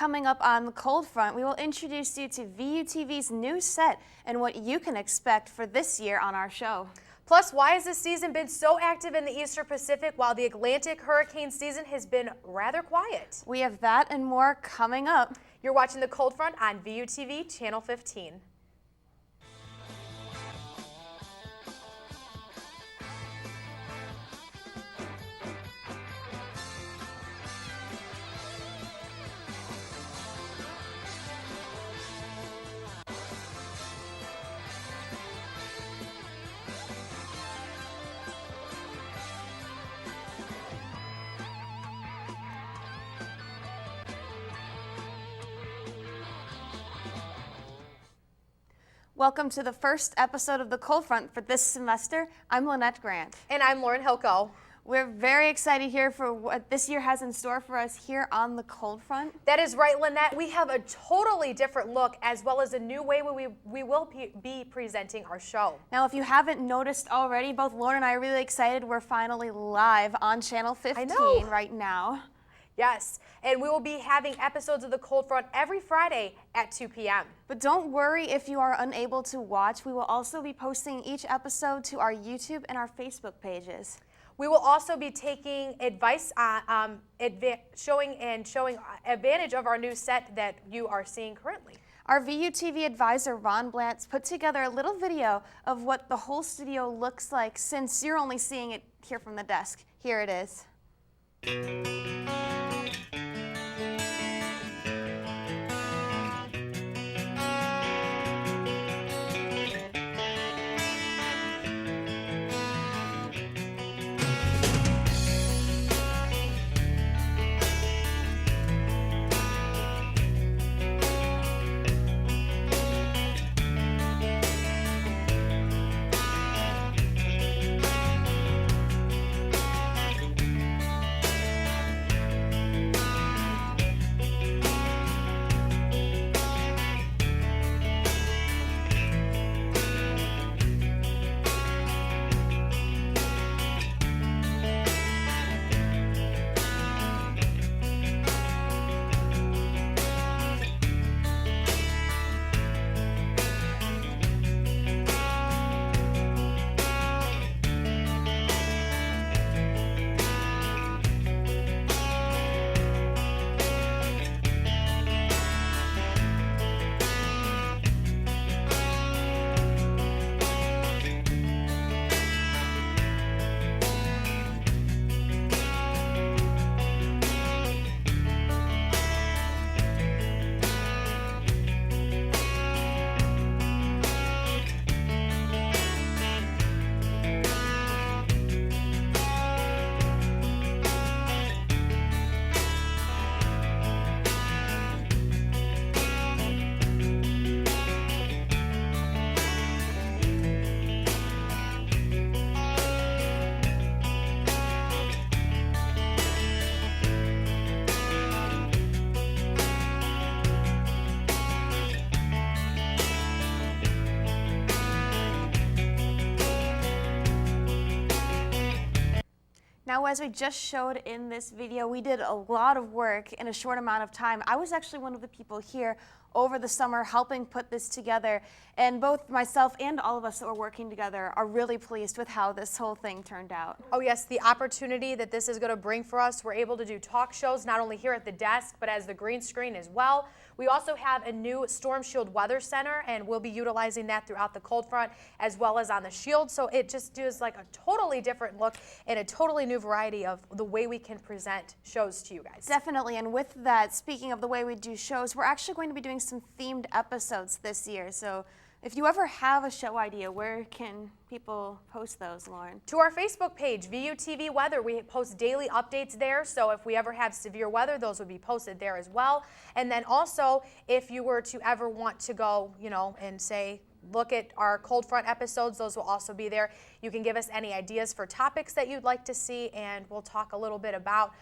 coming up on the cold front, we will introduce you to VUTV's new set and what you can expect for this year on our show. Plus, why has this season been so active in the Eastern Pacific while the Atlantic hurricane season has been rather quiet? We have that and more coming up. You're watching the Cold Front on VUTV Channel 15. Welcome to the first episode of the Cold Front for this semester. I'm Lynnette Grant. And I'm Hilko. We're very excited here for what this year has in store for us here on the Cold Front. That is right, Lynnette. We have a totally different look as well as a new way we will be presenting our show. Now, if you haven't noticed already, both Lauren and I are really excited. We're finally live on Channel 15 right now. Yes, and we will be having episodes of the Cold Front every Friday at 2 p.m. But don't worry if you are unable to watch. We will also be posting each episode to our YouTube and our Facebook pages. We will also be taking advice on showing advantage of our new set that you are seeing currently. Our VUTV advisor, Ron Blantz, put together a little video of what the whole studio looks like since you're only seeing it here from the desk. Here it is. Now, as we just showed in this video, we did a lot of work in a short amount of time. I was actually one of the people here over the summer helping put this together, and both myself and all of us that were working together are really pleased with how this whole thing turned out. Oh yes, the opportunity that this is going to bring for us. We're able to do talk shows not only here at the desk, but as the green screen as well. We also have a new Storm Shield Weather Center, and we'll be utilizing that throughout the cold front as well as on the shield. So it just gives like a totally different look and a totally new variety of the way we can present shows to you guys. Definitely, and with that, speaking of the way we do shows, we're actually going to be doing some themed episodes this year. So if you ever have a show idea, where can people post those, Lauren? To our Facebook page, VUTV Weather. We post daily updates there, so if we ever have severe weather, those would be posted there as well. And then also, if you were to ever want to go, and say, look at our cold front episodes, those will also be there. You can give us any ideas for topics that you'd like to see, and we'll talk a little bit about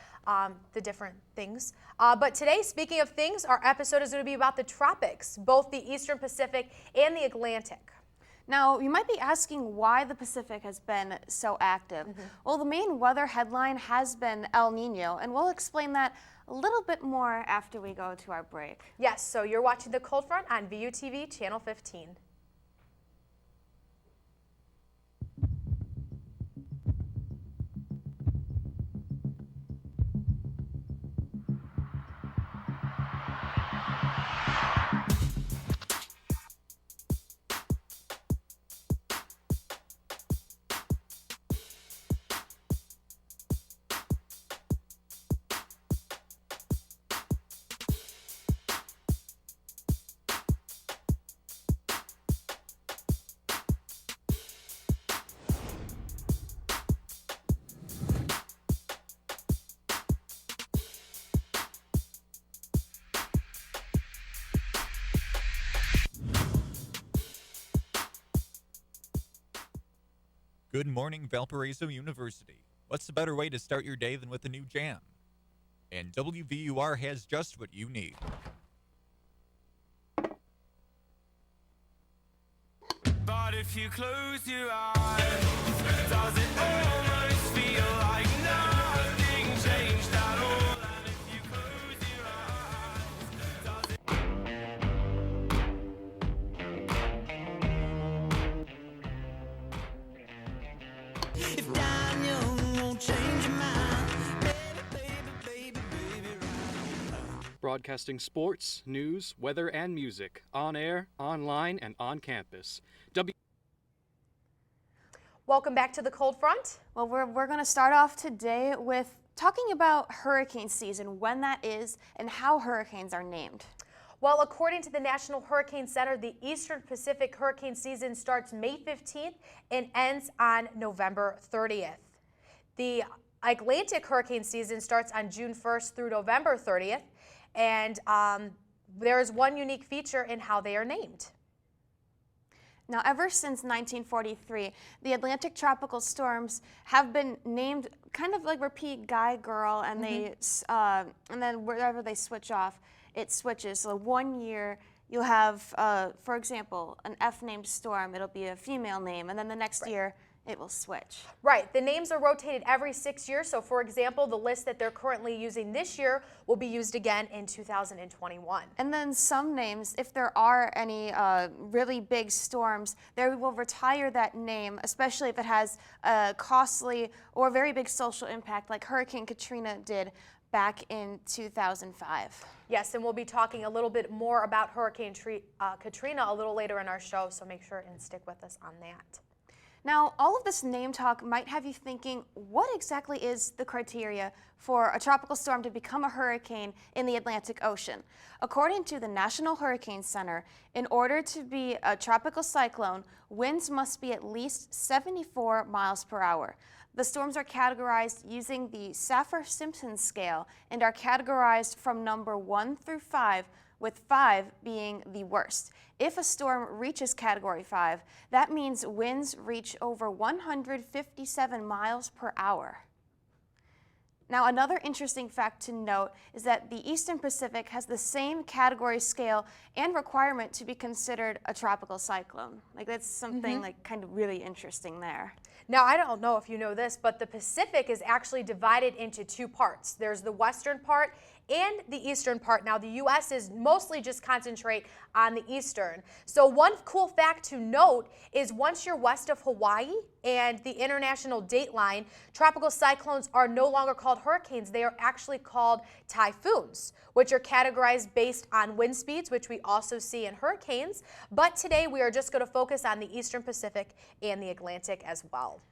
the different things. But today, speaking of things, our episode is going to be about the tropics, both the Eastern Pacific and the Atlantic. Now, you might be asking why the Pacific has been so active. Well, the main weather headline has been El Nino, and we'll explain that a little bit more after we go to our break. Yes, so you're watching the Cold Front on VUTV Channel 15. Good morning, Valparaiso University. What's a better way to start your day than with a new jam? And WVUR has just what you need. But if you close your eyes, does it almost feel like nothing changed at all? And if you close your eyes, does it... If dying young won't change your mind, baby, right. Broadcasting sports, news, weather, and music on air, online, and on campus. Welcome back to the Cold Front. Well, we're going to start off today with talking about hurricane season, when that is, and how hurricanes are named. Well, according to the National Hurricane Center, the Eastern Pacific hurricane season starts May 15th and ends on November 30th. The Atlantic hurricane season starts on June 1st through November 30th, and there is one unique feature in how they are named. Now, ever since 1943, the Atlantic tropical storms have been named kind of like repeat guy, girl, and and then wherever they switch off, it switches. So 1 year you'll have, for example, an F-named storm. It'll be a female name, and then the next year it will switch. Right. The names are rotated every 6 years. So, for example, the list that they're currently using this year will be used again in 2021. And then some names, if there are any really big storms, they will retire that name, especially if it has a costly or very big social impact like Hurricane Katrina did back in 2005. Yes, and we'll be talking a little bit more about Hurricane Katrina a little later in our show, so make sure and stick with us on that. Now, all of this name talk might have you thinking, what exactly is the criteria for a tropical storm to become a hurricane in the Atlantic Ocean? According to the National Hurricane Center, in order to be a tropical cyclone, winds must be at least 74 miles per hour. The storms are categorized using the Saffir-Simpson scale and are categorized from number 1 through 5, with 5 being the worst. If a storm reaches Category 5, that means winds reach over 157 miles per hour. Now, another interesting fact to note is that the Eastern Pacific has the same category scale and requirement to be considered a tropical cyclone. Like, that's something like kind of really interesting there. Now, I don't know if you know this, but the Pacific is actually divided into two parts. There's the western part and the eastern part. Now, the U.S. is mostly just concentrate on the eastern. So one cool fact to note is once you're west of Hawaii and the international date line, tropical cyclones are no longer called hurricanes. They are actually called typhoons, which are categorized based on wind speeds, which we also see in hurricanes. But today we are just going to focus on the Eastern Pacific and the Atlantic as well.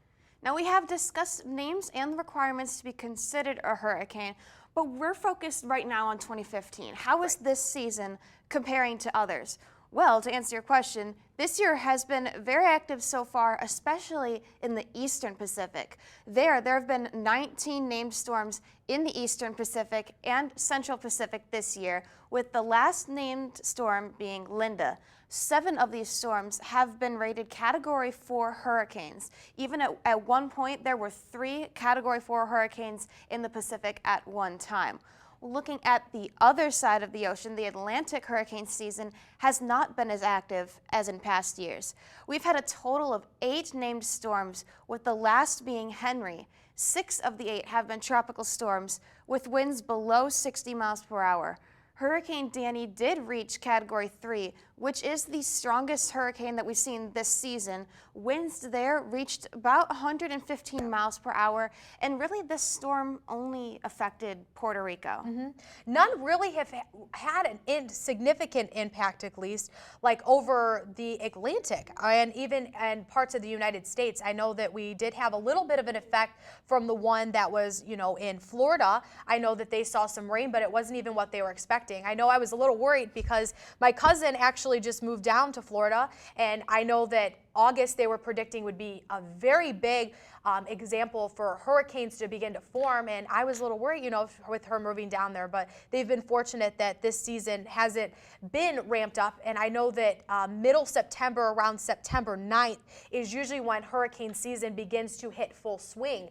Now, we have discussed names and the requirements to be considered a hurricane, but we're focused right now on 2015. How is this season comparing to others? Well, to answer your question, this year has been very active so far, especially in the Eastern Pacific. There have been 19 named storms in the Eastern Pacific and Central Pacific this year, with the last named storm being Linda. 7 of these storms have been rated Category 4 hurricanes. Even at one point, there were 3 Category 4 hurricanes in the Pacific at one time. Looking at the other side of the ocean, the Atlantic hurricane season has not been as active as in past years. We've had a total of 8 named storms, with the last being Henry. 6 of the 8 have been tropical storms with winds below 60 miles per hour. Hurricane Danny did reach Category 3, which is the strongest hurricane that we've seen this season. Winds there reached about 115 miles per hour, and really this storm only affected Puerto Rico. None really have had an significant impact, at least, like over the Atlantic and even in parts of the United States. I know that we did have a little bit of an effect from the one that was, in Florida. I know that they saw some rain, but it wasn't even what they were expecting. I know I was a little worried because my cousin actually just moved down to Florida, and I know that August they were predicting would be a very big example for hurricanes to begin to form, and I was a little worried, with her moving down there, but they've been fortunate that this season hasn't been ramped up, and I know that middle September, around September 9th, is usually when hurricane season begins to hit full swing.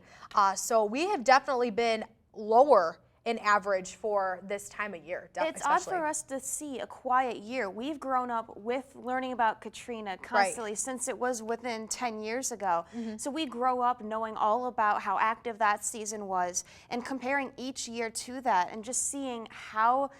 So we have definitely been lower in average for this time of year. It's odd for us to see a quiet year. We've grown up with learning about Katrina constantly since it was within 10 years ago. So we grow up knowing all about how active that season was and comparing each year to that and just seeing how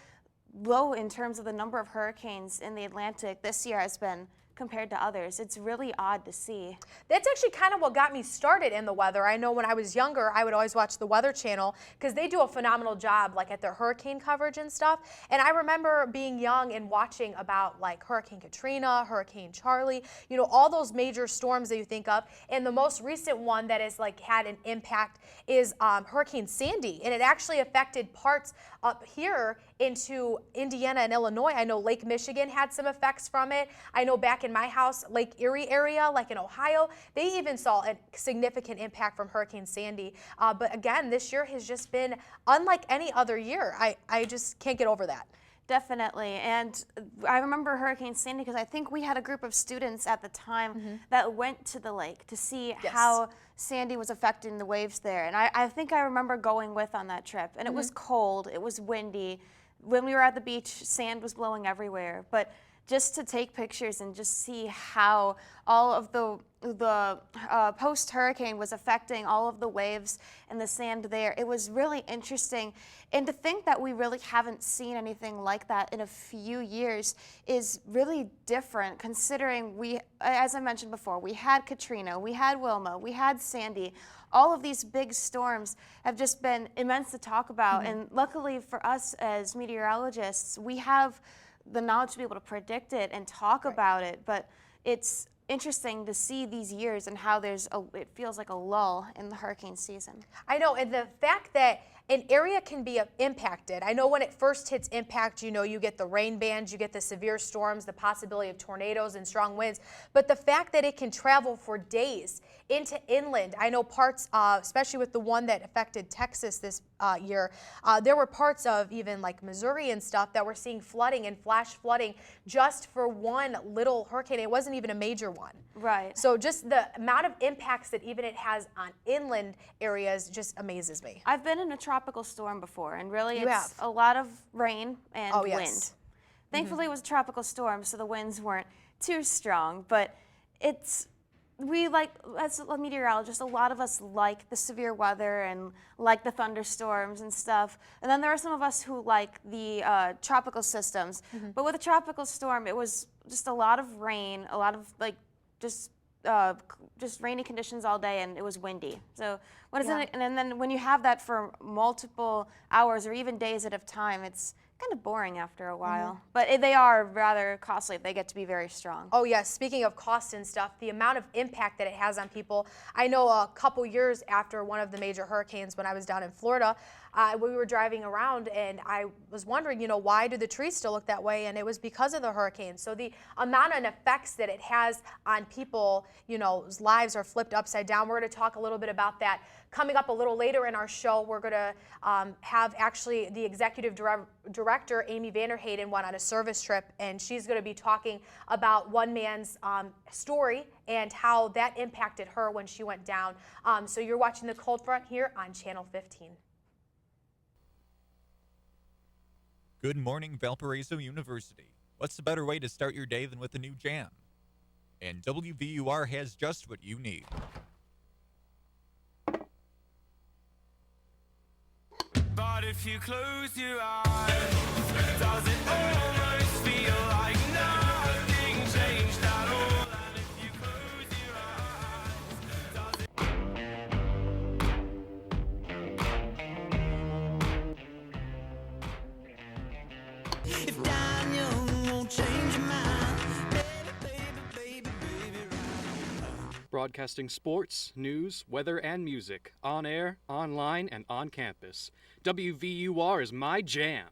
low in terms of the number of hurricanes in the Atlantic this year has been compared to others. It's really odd to see. That's actually kind of what got me started in the weather. I know when I was younger, I would always watch the Weather Channel because they do a phenomenal job like at their hurricane coverage and stuff. And I remember being young and watching about like Hurricane Katrina, Hurricane Charlie, all those major storms that you think of. And the most recent one that has like had an impact is Hurricane Sandy. And it actually affected parts up here into Indiana and Illinois. I know Lake Michigan had some effects from it. I know back in my house, Lake Erie area, like in Ohio, they even saw a significant impact from Hurricane Sandy. But again, this year has just been unlike any other year. I just can't get over that. Definitely, and I remember Hurricane Sandy because I think we had a group of students at the time that went to the lake to see how Sandy was affecting the waves there. And I think I remember going with on that trip, and it was cold, it was windy. When we were at the beach, sand was blowing everywhere, but just to take pictures and just see how all of the post-hurricane was affecting all of the waves and the sand there. It was really interesting. And to think that we really haven't seen anything like that in a few years is really different, considering we, as I mentioned before, we had Katrina, we had Wilma, we had Sandy. All of these big storms have just been immense to talk about. And luckily for us as meteorologists, we have the knowledge to be able to predict it and talk about it, but it's interesting to see these years and how it feels like a lull in the hurricane season. I know, and the fact that an area can be impacted. I know when it first hits impact, you get the rain bands, you get the severe storms, the possibility of tornadoes and strong winds, but the fact that it can travel for days into inland. I know parts, especially with the one that affected Texas this year, there were parts of even like Missouri and stuff that were seeing flooding and flash flooding just for one little hurricane. It wasn't even a major one. Right. So just the amount of impacts that even it has on inland areas just amazes me. I've been in a tropical storm before, and really it's a lot of rain and wind. Thankfully it was a tropical storm, so the winds weren't too strong, but we like, as a meteorologist, a lot of us like the severe weather and like the thunderstorms and stuff. And then there are some of us who like the tropical systems. But with a tropical storm, it was just a lot of rain, a lot of just rainy conditions all day, and it was windy. So and then when you have that for multiple hours or even days at a time, it's kind of boring after a while. But they are rather costly if they get to be very strong. Oh yes, speaking of cost and stuff, the amount of impact that it has on people. I know a couple years after one of the major hurricanes when I was down in Florida, we were driving around and I was wondering, why do the trees still look that way? And it was because of the hurricane. So the amount of effects that it has on people, whose lives are flipped upside down. We're going to talk a little bit about that. Coming up a little later in our show, we're going to have actually the executive director, Amy Vanderhayden, went on a service trip, and she's going to be talking about one man's story and how that impacted her when she went down. So you're watching the Cold Front here on Channel 15. Good morning, Valparaiso University. What's a better way to start your day than with a new jam? And WVUR has just what you need. But if you close your eyes, does it almost feel like nothing changed at all? And if you close your eyes, does it... If dying young won't change your mind, baby, right. Broadcasting sports, news, weather, and music on air, online, and on campus. WVUR is my jam.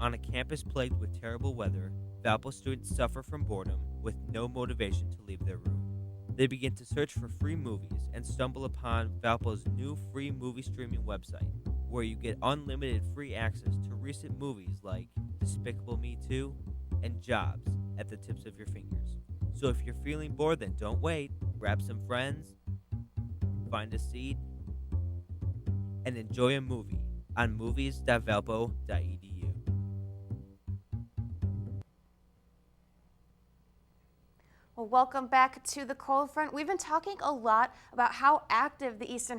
On a campus plagued with terrible weather, Valpo students suffer from boredom with no motivation to leave their room. They begin to search for free movies and stumble upon Valpo's new free movie streaming website, where you get unlimited free access to recent movies like Despicable Me 2 and Jobs at the tips of your fingers. So if you're feeling bored, then don't wait. Grab some friends, find a seat, and enjoy a movie on movies.valpo.edu. Well, welcome back to the cold front. We've been talking a lot about how active the Eastern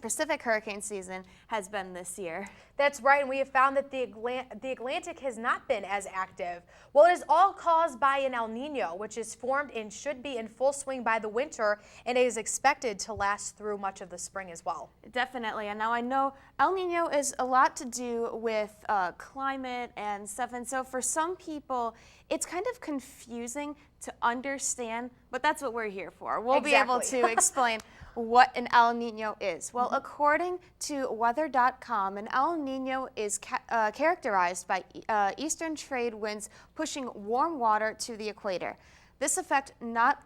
Pacific hurricane season has been this year. That's right, and we have found that the Atlantic has not been as active. Well, it is all caused by an El Nino, which is formed and should be in full swing by the winter, and it is expected to last through much of the spring as well. Definitely, and now I know El Nino is a lot to do with climate and stuff, and so for some people, it's kind of confusing to understand, but that's what we're here for. We'll be able to explain what an El Nino is. Well, according to weather.com, an El Nino is characterized by eastern trade winds pushing warm water to the equator. This affects not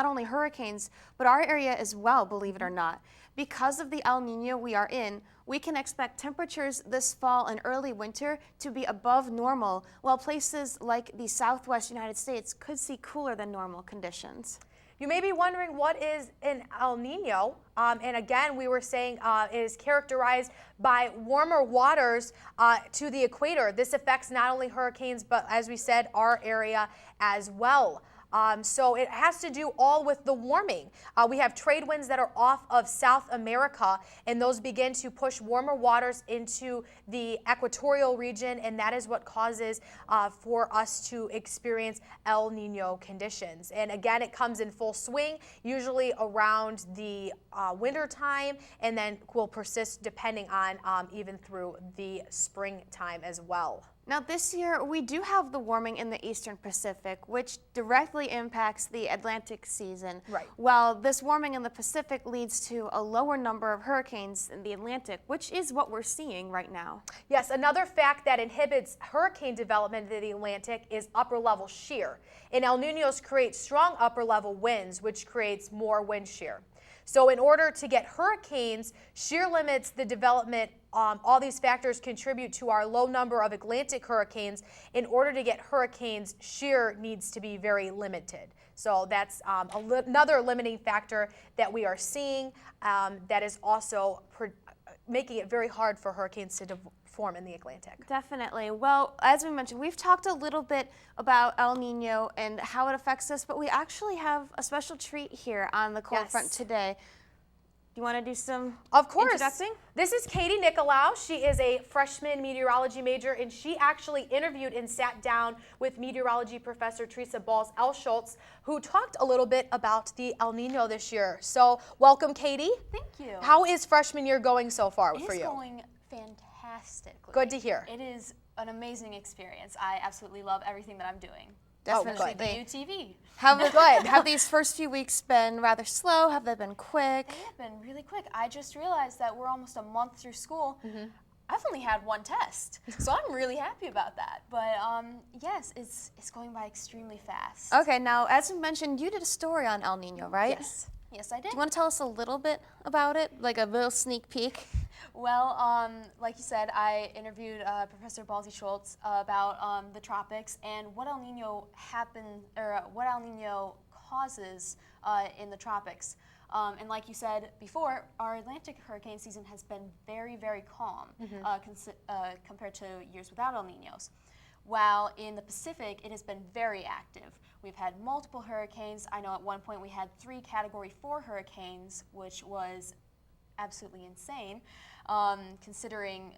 only hurricanes, but our area as well, believe it or not. Because of the El Nino we are in, we can expect temperatures this fall and early winter to be above normal, while places like the southwest United States could see cooler than normal conditions. You may be wondering what is an El Nino, and again, we were saying it is characterized by warmer waters to the equator. This affects not only hurricanes, but as we said, our area as well. So it has to do all with the warming. We have trade winds that are off of South America, and those begin to push warmer waters into the equatorial region, and that is what causes for us to experience El Nino conditions. And again, it comes in full swing, usually around the winter time, and then will persist depending on even through the springtime as well. Now this year, we do have the warming in the Eastern Pacific, which directly impacts the Atlantic season. Right. While this warming in the Pacific leads to a lower number of hurricanes in the Atlantic, which is what we're seeing right now. Yes, another fact that inhibits hurricane development in the Atlantic is upper level shear. And El Niños create strong upper level winds, which creates more wind shear. So in order to get hurricanes, shear limits the development. All these factors contribute to our low number of Atlantic hurricanes. In order to get hurricanes, shear needs to be very limited. So that's another limiting factor that we are seeing that is also making it very hard for hurricanes to form in the Atlantic. Definitely. Well, as we mentioned, we've talked a little bit about El Nino and how it affects us, but we actually have a special treat here on the Cold Front today. Do you want to do some introducing? This is Katie Nicolau. She is a freshman meteorology major, and she actually interviewed and sat down with meteorology professor Teresa Balls-Elschultz, who talked a little bit about the El Nino this year. So welcome, Katie. Thank you. How is freshman year going so far for you? It is going fantastically. Good to hear. It is an amazing experience. I absolutely love everything that I'm doing. Definitely. VUTV. Have these first few weeks been rather slow? Have they been quick? They have been really quick. I just realized that we're almost a month through school. I've only had one test, so I'm really happy about that. But yes, it's going by extremely fast. Okay, now as you mentioned, you did a story on El Nino, right? Yes, I did. Do you want to tell us a little bit about it, like a little sneak peek? Well, like you said, I interviewed Professor Balsy Schultz about the tropics and what El Nino what El Nino causes in the tropics. And like you said before, our Atlantic hurricane season has been very, very calm compared to years without El Ninos. While in the Pacific, it has been very active. We've had multiple hurricanes. I know at one point we had 3 Category 4 hurricanes, which was absolutely insane, considering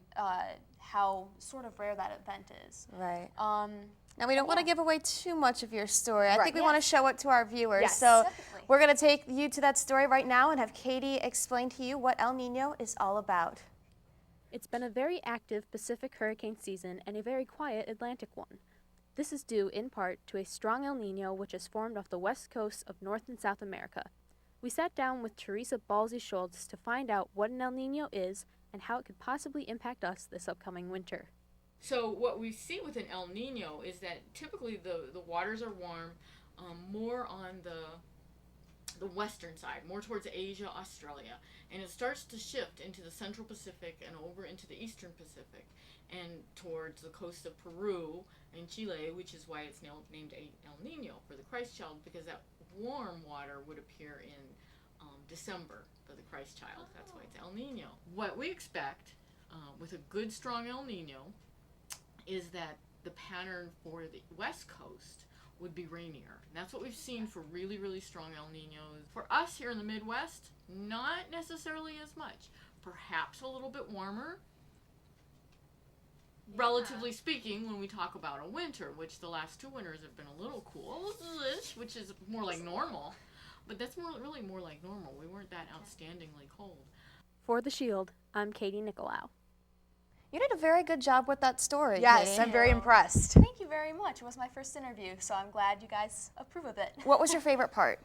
how sort of rare that event is. Right. Now, we don't want to give away too much of your story. I Right. think we want to show it to our viewers. Yes. So Definitely. we're going to take you to that story right now and have Katie explain to you what El Nino is all about. It's been a very active Pacific hurricane season and a very quiet Atlantic one. This is due in part to a strong El Nino which has formed off the west coast of North and South America. We sat down with Teresa Balsy Schultz to find out what an El Nino is and how it could possibly impact us this upcoming winter. So what we see with an El Nino is that typically the waters are warm, more on the western side, more towards Asia, Australia, and it starts to shift into the Central Pacific and over into the Eastern Pacific and towards the coast of Peru and Chile, which is why it's named El Nino for the Christ Child, because that warm water would appear in December for the Christ Child. That's why it's El Nino. What we expect with a good strong El Nino is that the pattern for the west coast would be rainier. And that's what we've seen for really, really strong El Ninos. For us here in the Midwest, not necessarily as much. Perhaps a little bit warmer, relatively speaking, when we talk about a winter, which the last 2 winters have been a little cool-ish, which is more like normal. But that's really more like normal. We weren't that outstandingly cold. For The Shield, I'm Katie Nicolau. You did a very good job with that story, Yes, Katie. I'm very impressed. Thank you very much. It was my first interview, so I'm glad you guys approve of it. What was your favorite part?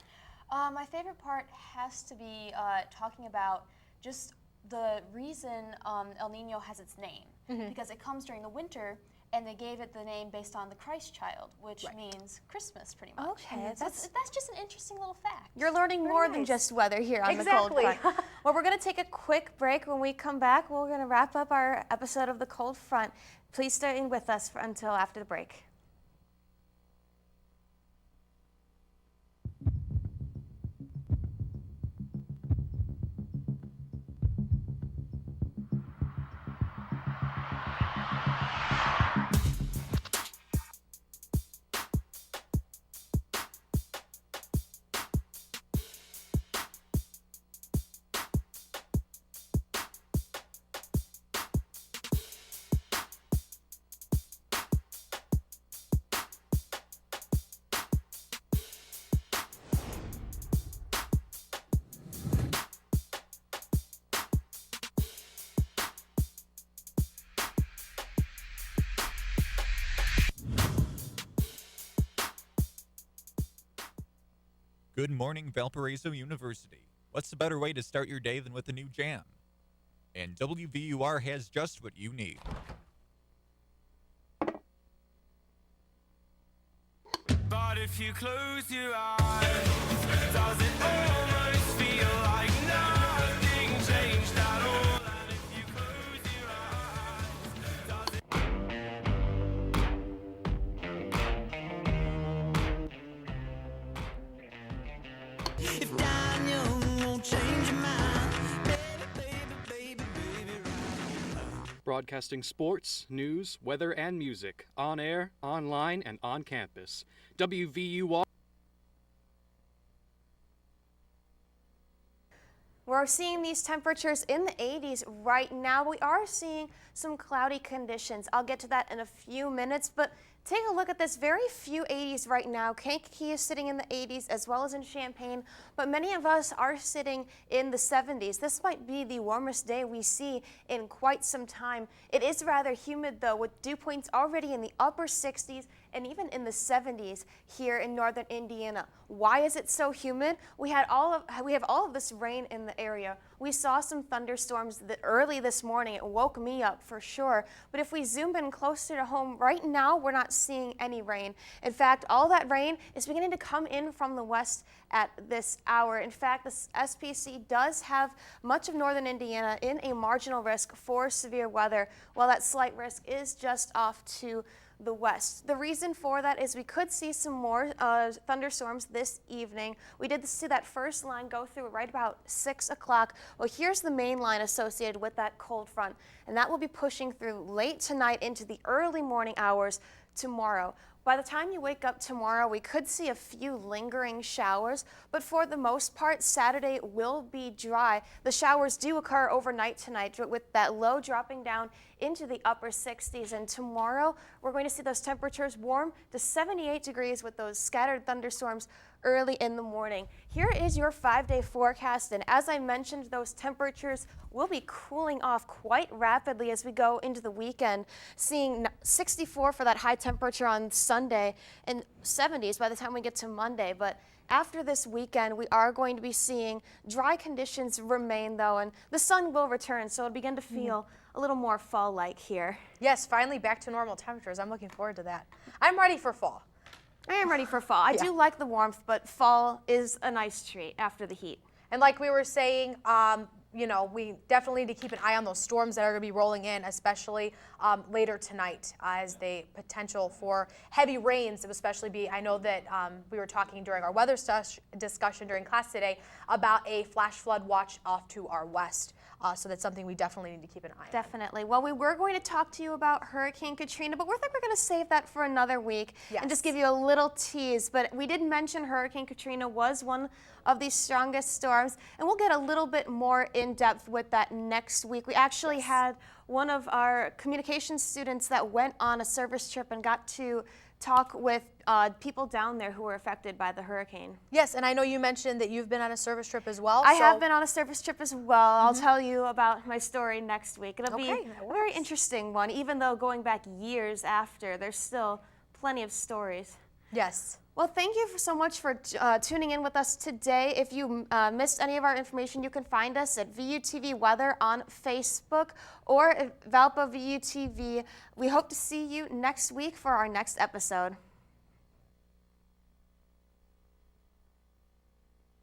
My favorite part has to be talking about just the reason El Nino has its name, because it comes during the winter, and they gave it the name based on the Christ Child, which means Christmas, pretty much. Okay, So that's just an interesting little fact. You're learning more than nice. just weather here on Exactly. the Cold Front. Well, we're going to take a quick break. When we come back, we're going to wrap up our episode of the Cold Front. Please stay with us until after the break. Good morning, Valparaiso University. What's a better way to start your day than with a new jam? And WVUR has just what you need. But if you close your eyes, does it almost feel like nothing changed at all? And if you close your eyes, does it If dying young won't change your mind, baby, right. Broadcasting sports, news, weather, and music on air, online, and on campus. WVUR. We're seeing these temperatures in the 80s right now. We are seeing some cloudy conditions. I'll get to that in a few minutes, but Take a look at this. Very few 80s right now. Kankakee is sitting in the 80s as well as in Champaign, but many of us are sitting in the 70s. This might be the warmest day we see in quite some time. It is rather humid though, with dew points already in the upper 60s and even in the 70s here in northern Indiana. Why is it so humid? We have all of this rain in the area. We saw some thunderstorms early this morning. It woke me up for sure. But if we zoom in closer to home, right now we're not seeing any rain. In fact, all that rain is beginning to come in from the west at this hour. In fact, the SPC does have much of northern Indiana in a marginal risk for severe weather, while that slight risk is just off to the west. The reason for that is we could see some more thunderstorms this evening. We did see that first line go through right about 6 o'clock. Well, here's the main line associated with that cold front, and that will be pushing through late tonight into the early morning hours tomorrow. By the time you wake up tomorrow, we could see a few lingering showers, but for the most part, Saturday will be dry. The showers do occur overnight tonight with that low dropping down into the upper 60s, and tomorrow we're going to see those temperatures warm to 78 degrees with those scattered thunderstorms early in the morning. Here is your 5-day forecast, and as I mentioned, those temperatures will be cooling off quite rapidly as we go into the weekend, seeing 64 for that high temperature on Sunday and 70s by the time we get to Monday. But after this weekend, we are going to be seeing dry conditions remain though, and the sun will return, so it'll begin to feel a little more fall-like here. Yes, finally back to normal temperatures. I'm looking forward to that. I'm ready for fall. I am ready for fall. I do like the warmth, but fall is a nice treat after the heat. And like we were saying, you know, we definitely need to keep an eye on those storms that are going to be rolling in, especially later tonight, as the potential for heavy rains will especially be. I know that we were talking during our weather discussion during class today about a flash flood watch off to our west. So that's something we definitely need to keep an eye on. Definitely. Well, we were going to talk to you about Hurricane Katrina, but we think we're going to save that for another week and just give you a little tease. But we did mention Hurricane Katrina was one of the strongest storms, and we'll get a little bit more in depth with that next week. We actually had one of our communications students that went on a service trip and got to talk with people down there who were affected by the hurricane. Yes, and I know you mentioned that you've been on a service trip as well. I have been on a service trip as well. I'll tell you about my story next week. It'll be a very interesting one, even though going back years after, there's still plenty of stories. Yes. Well, thank you so much for tuning in with us today. If you missed any of our information, you can find us at VUTV Weather on Facebook or at ValpoVUTV. We hope to see you next week for our next episode.